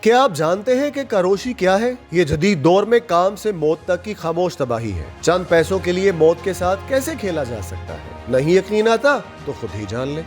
کیا آپ جانتے ہیں کہ کروشی کیا ہے؟ یہ جدید دور میں کام سے موت تک کی خاموش تباہی ہے۔ چند پیسوں کے لیے موت کے ساتھ کیسے کھیلا جا سکتا ہے؟ نہیں یقین آتا تو خود ہی جان لیں۔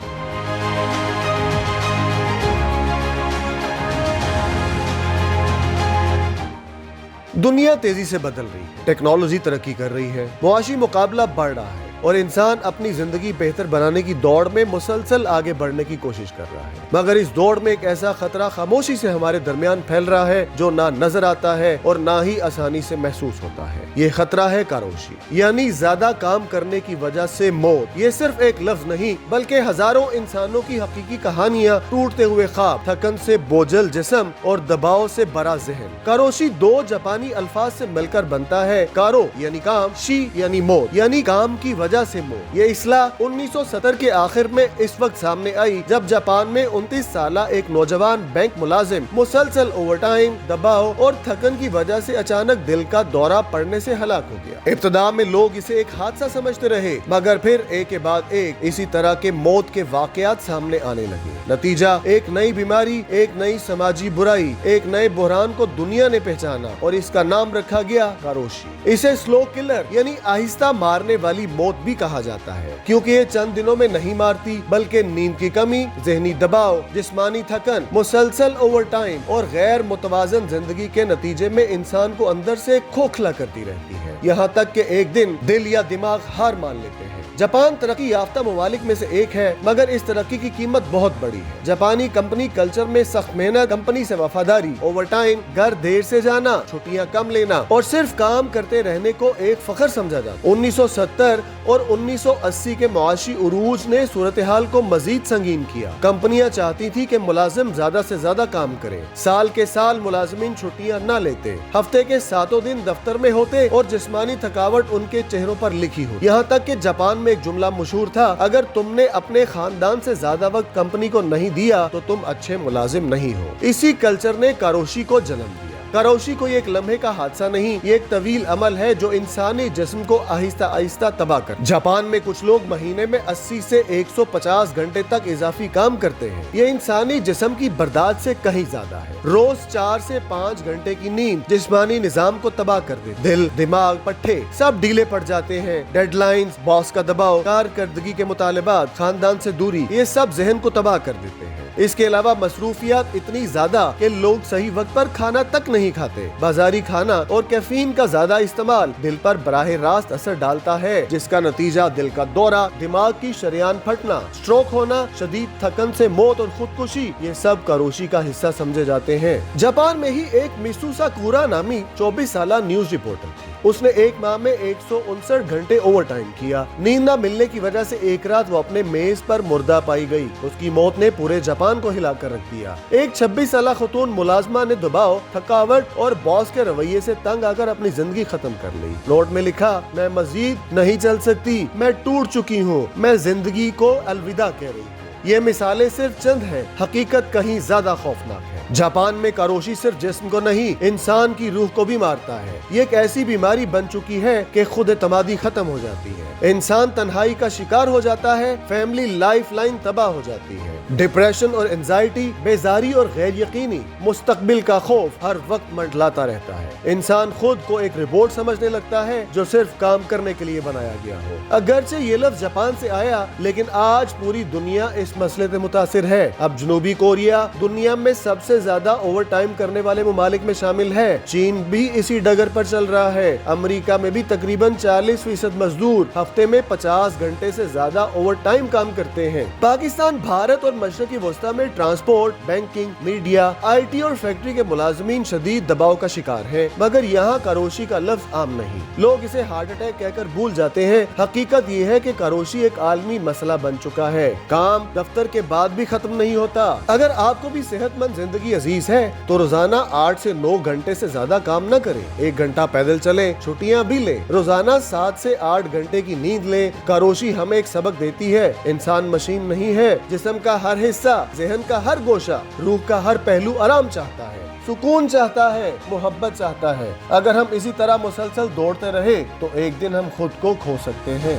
دنیا تیزی سے بدل رہی ہے، ٹیکنالوجی ترقی کر رہی ہے، معاشی مقابلہ بڑھ رہا ہے اور انسان اپنی زندگی بہتر بنانے کی دوڑ میں مسلسل آگے بڑھنے کی کوشش کر رہا ہے، مگر اس دوڑ میں ایک ایسا خطرہ خاموشی سے ہمارے درمیان پھیل رہا ہے جو نہ نظر آتا ہے اور نہ ہی آسانی سے محسوس ہوتا ہے۔ یہ خطرہ ہے کروشی، یعنی زیادہ کام کرنے کی وجہ سے موت۔ یہ صرف ایک لفظ نہیں بلکہ ہزاروں انسانوں کی حقیقی کہانیاں، ٹوٹتے ہوئے خواب، تھکن سے بوجھل جسم اور دباؤ سے بھرا ذہن۔ کروشی دو جاپانی الفاظ سے مل کر بنتا ہے، کارو یعنی کام، شی یعنی موت، یعنی کام کی وجہ سے موت۔ یہ اصطلاح 1970 کے آخر میں اس وقت سامنے آئی جب جاپان میں 29 سالہ ایک نوجوان بینک ملازم مسلسل اوور ٹائم، دباؤ اور تھکن کی وجہ سے اچانک دل کا دورہ پڑنے سے ہلاک ہو گیا۔ ابتدا میں لوگ اسے ایک حادثہ سمجھتے رہے، مگر پھر ایک کے بعد ایک اسی طرح کے موت کے واقعات سامنے آنے لگے۔ نتیجہ ایک نئی بیماری، ایک نئی سماجی برائی، ایک نئے بحران کو دنیا نے پہچانا اور اس کا نام رکھا گیا کروشی۔ اسے سلو کلر یعنی آہستہ مارنے والی موت بھی کہا جاتا ہے، کیونکہ یہ چند دنوں میں نہیں مارتی بلکہ نیند کی کمی، ذہنی دباؤ، جسمانی تھکن، مسلسل اوور ٹائم اور غیر متوازن زندگی کے نتیجے میں انسان کو اندر سے کھوکھلا کرتی رہتی ہے، یہاں تک کہ ایک دن دل یا دماغ ہار مان لیتے ہیں۔ جاپان ترقی یافتہ ممالک میں سے ایک ہے، مگر اس ترقی کی قیمت بہت بڑی ہے۔ جاپانی کمپنی کلچر میں سخت محنت، کمپنی سے وفاداری، اوور ٹائم، گھر دیر سے جانا، چھٹیاں کم لینا اور صرف کام کرتے رہنے کو ایک فخر سمجھا جاتا ہے۔ 1970 اور 1980 کے معاشی عروج نے صورتحال کو مزید سنگین کیا۔ کمپنیاں چاہتی تھی کہ ملازم زیادہ سے زیادہ کام کریں، سال کے سال ملازمین چھٹیاں نہ لیتے، ہفتے کے 7 دن دفتر میں ہوتے اور جسمانی تھکاوٹ ان کے چہروں پر لکھی ہو۔ یہاں تک کہ جاپان میں ایک جملہ مشہور تھا، اگر تم نے اپنے خاندان سے زیادہ وقت کمپنی کو نہیں دیا تو تم اچھے ملازم نہیں ہو۔ اسی کلچر نے کروشی کو جنم دیا۔ کروشی کوئی ایک لمحے کا حادثہ نہیں، یہ ایک طویل عمل ہے جو انسانی جسم کو آہستہ آہستہ تباہ کرتا ہے۔ جاپان میں کچھ لوگ مہینے میں 80 سے 150 گھنٹے تک اضافی کام کرتے ہیں۔ یہ انسانی جسم کی برداشت سے کہیں زیادہ ہے۔ روز 4 سے 5 گھنٹے کی نیند جسمانی نظام کو تباہ کر دیتی ہے۔ دل، دماغ، پٹھے سب ڈھیلے پڑ جاتے ہیں۔ ڈیڈ لائنز، باس کا دباؤ، کارکردگی کے مطالبات، خاندان سے دوری، یہ سب ذہن کو تباہ کر دیتے ہیں۔ اس کے علاوہ مصروفیات اتنی زیادہ کہ لوگ صحیح وقت پر کھانا تک نہیں کھاتے۔ بازاری کھانا اور کیفین کا زیادہ استعمال دل پر براہ راست اثر ڈالتا ہے، جس کا نتیجہ دل کا دورہ، دماغ کی شریان پھٹنا، سٹروک ہونا، شدید تھکن سے موت اور خودکشی، یہ سب کروشی کا حصہ سمجھے جاتے ہیں۔ جاپان میں ہی ایک میسوسا کورا نامی 24 سالہ نیوز رپورٹر تھی۔ اس نے ایک ماہ میں 159 گھنٹے اوور ٹائم کیا۔ نیند نہ ملنے کی وجہ سے ایک رات وہ اپنے میز پر مردہ پائی گئی۔ اس کی موت نے پورے جاپان کو ہلا کر رکھ دیا۔ ایک 26 سالہ خاتون ملازمہ نے دباؤ، تھکاوٹ اور باس کے رویے سے تنگ آ کر اپنی زندگی ختم کر لی۔ نوٹ میں لکھا، میں مزید نہیں چل سکتی، میں ٹوٹ چکی ہوں، میں زندگی کو الوداع کہہ رہی ہوں۔ یہ مثالیں صرف چند ہیں، حقیقت کہیں زیادہ خوفناک ہے۔ جاپان میں کروشی صرف جسم کو نہیں، انسان کی روح کو بھی مارتا ہے۔ یہ ایک ایسی بیماری بن چکی ہے کہ خود اعتمادی ختم ہو جاتی ہے، انسان تنہائی کا شکار ہو جاتا ہے، فیملی لائف لائن تباہ ہو جاتی ہے۔ ڈپریشن اور انزائٹی، بیزاری اور غیر یقینی، مستقبل کا خوف ہر وقت منڈلاتا رہتا ہے۔ انسان خود کو ایک روبوٹ سمجھنے لگتا ہے جو صرف کام کرنے کے لیے بنایا گیا ہو۔ اگرچہ یہ لفظ جاپان سے آیا، لیکن آج پوری دنیا اس مسئلے سے متاثر ہے۔ اب جنوبی کوریا دنیا میں سب سے زیادہ اوور ٹائم کرنے والے ممالک میں شامل ہے۔ چین بھی اسی ڈگر پر چل رہا ہے۔ امریکہ میں بھی تقریباً 40% مزدور ہفتے میں 50 گھنٹے سے زیادہ اوور ٹائم کام کرتے ہیں۔ پاکستان، بھارت اور مشرقی وسطی میں transport, banking, media, I T اور فیکٹری کے ملازمین شدید دباؤ کا شکار ہیں، مگر یہاں کروشی کا لفظ عام نہیں۔ لوگ اسے ہارٹ اٹیک کہہ کر بھول جاتے ہیں۔ حقیقت یہ ہے کہ کروشی ایک عالمی مسئلہ بن چکا ہے۔ کام دفتر کے بعد بھی ختم نہیں ہوتا۔ اگر آپ کو بھی صحت مند زندگی عزیز ہے تو روزانہ 8 سے 9 گھنٹے سے زیادہ کام نہ کریں۔ 1 گھنٹہ پیدل چلیں، چھٹیاں بھی لیں، روزانہ 7 سے 8 گھنٹے کی نیند لیں۔ کروشی ہمیں ایک سبق دیتی ہے، انسان مشین نہیں ہے۔ جسم کا ہر حصہ، ذہن کا ہر گوشہ، روح کا ہر پہلو آرام چاہتا ہے، سکون چاہتا ہے، محبت چاہتا ہے۔ اگر ہم اسی طرح مسلسل دوڑتے رہے تو ایک دن ہم خود کو کھو سکتے ہیں۔